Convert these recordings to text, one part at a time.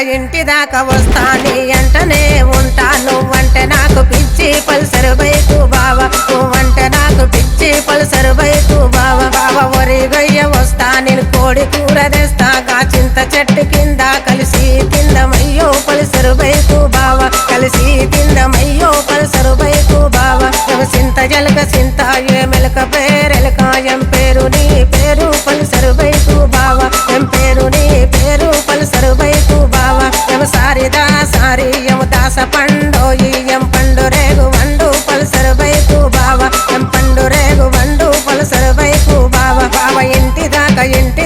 ఇంటి దాకా వస్తా నీ అంటనే ఉంటా నువ్వంటే నాకు పిచ్చి పల్సరు బైకు బావా నువ్వంటే నాకు పిచ్చి పల్సరు బైకు బావా బావా ఒరి గొయ్య వస్తా నేను కోడి కూర తెస్తా చింత చెట్టు కింద కలిసి తిందమయ్యో పల్సరు బైకు బావా కలిసి తిందమయ్యో పల్సరు బైకు బావా చింత జలక చింత ఏ మెలక పేరెలక ఎం పేరు నీ పేరు పల్సరు బైకు బావా ఎం పేరు నీ పేరు పల్సరు బైకు బావా ఎం సారిదా సారి ఎం దాస పండోయి ఎం పండు రేగు వండు పల్సరు బైకు బావా ఎం పండు రేగు వండు పల్సరు బైకు బావా బావా ఇంటి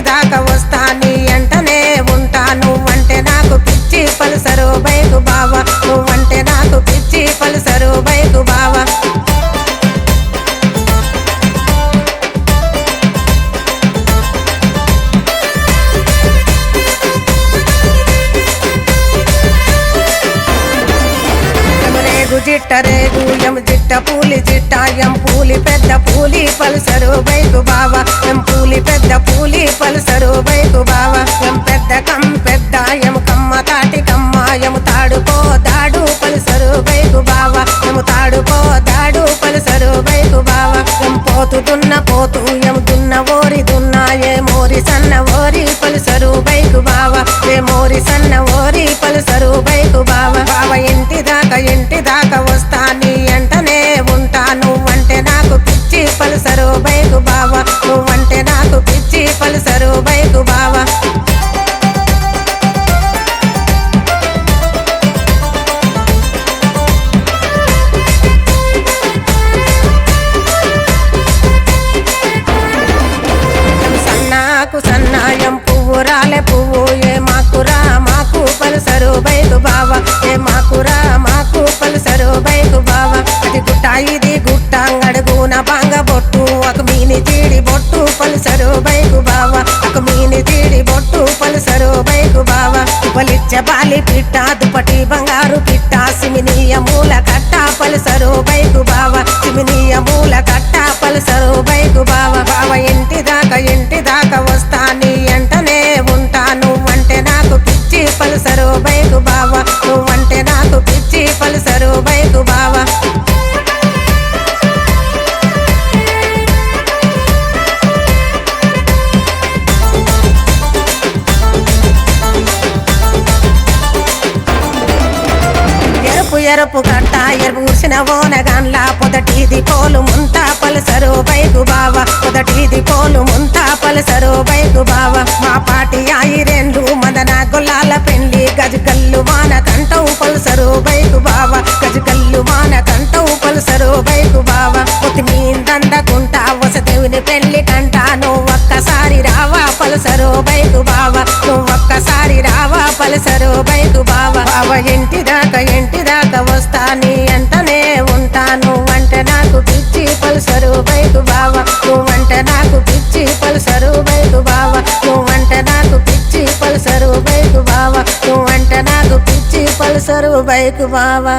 దాకా వస్తా నీ అంటనే ఉంటా నువ్వంటే నాకు పిచ్చి పల్సరు బైకు బావా నువ్వంటే నాకు పిచ్చి పల్సరు బైకు బావా జిట్ట రేగు ఎం జిట్ట పూలి జిట్ట ఎం పూలి పెద్ద పూలి పల్సరు బైకు బావా ఎం పూలి పెద్ద పూలి పల్సరు బైకు బావా ఎం పెద్ద ఎం కమ్మ తాటి కమ్మ ఎం తాడుకో దాడు పల్సరు బైకు బావా ఎం తాడుకో దాడు పల్సరు బైకు బావా ఎం పోతు ఎం దున్న ఓరి దున్న ఏ మోరి సన్న ఓరి పల్సరు బైకు బావా ఏ మోరి సన్న ఓరి పల్సరు బైకు బావా బావా ఇంటి దాకా వస్తా నీ అంటనే ఉంటా నువ్వంటే నాకు పిచ్చి పల్సరు బైకు బావా నువ్వంటే నాకు పిచ్చి పల్సరు బైకు బావా సన్నాయం పువ్వు రాలే పువ్వు ఏ మాకురా మాకు పల్సరు బైకు బావా ఏ మాకురా మాకు పల్సరు బైకు బావా అది గుట్ట ఇది గుట్ట అడుగున బాంగ బొట్టు ఒక మీని తీడి బొట్టు పల్సరు బైకు బావా ఒక మీని తీడి బొట్టు పల్సరు బైకు బావా పలిచ్చ బాలి పిట్ట దుపటి బంగారు పిట్ట సిమినీయ మూల కట్ట పల్సరు బైకు బావా సిమినీయ మూల కట్ట పల్సరు బైకు బావా బావా ఇంటి దాకా వస్తా నీ అంటనే ఉంటా నువ్వంటే నాకు పిచ్చి పల్సరు బైకు బావా నువ్వంటే నాకు పిచ్చి పల్సరు బైకు బావా ఎరుపు కట్ట ఎరుసిన ఓనగాన్లా పొదటిది పోలు ముంతా పల్సరు బైకు బావా పొదటిది పోలు ముంతా పల్సరు బైకు బావా మా పాటి ఆయిరెండు మదన గొల్లాల పెండ్లి గజగల్లు వాన కంటవు పల్సరు బైకు బావా గజగల్లు వాన కంటవు పల్సరు బైకు బావా దండకుంటా వసదేవుని పెళ్లి కంట నువ్వొక్కసారి రావా పల్సరు బైకు బావా నువ్వొక్కసారి రావా పల్సరు బైకు బావా బావా ఇంటి దాకా వస్తా నీ అంటనే ఉంటా నువ్వంటే నాకు పిచ్చి పల్సరు బైకు బావా నువ్వంటే నాకు పిచ్చి పల్సరు బైకు బావా నువ్వంటే నాకు పిచ్చి పల్సరు బైకు బావా నువ్వంటే నాకు పిచ్చి పల్సరు బైకు బావా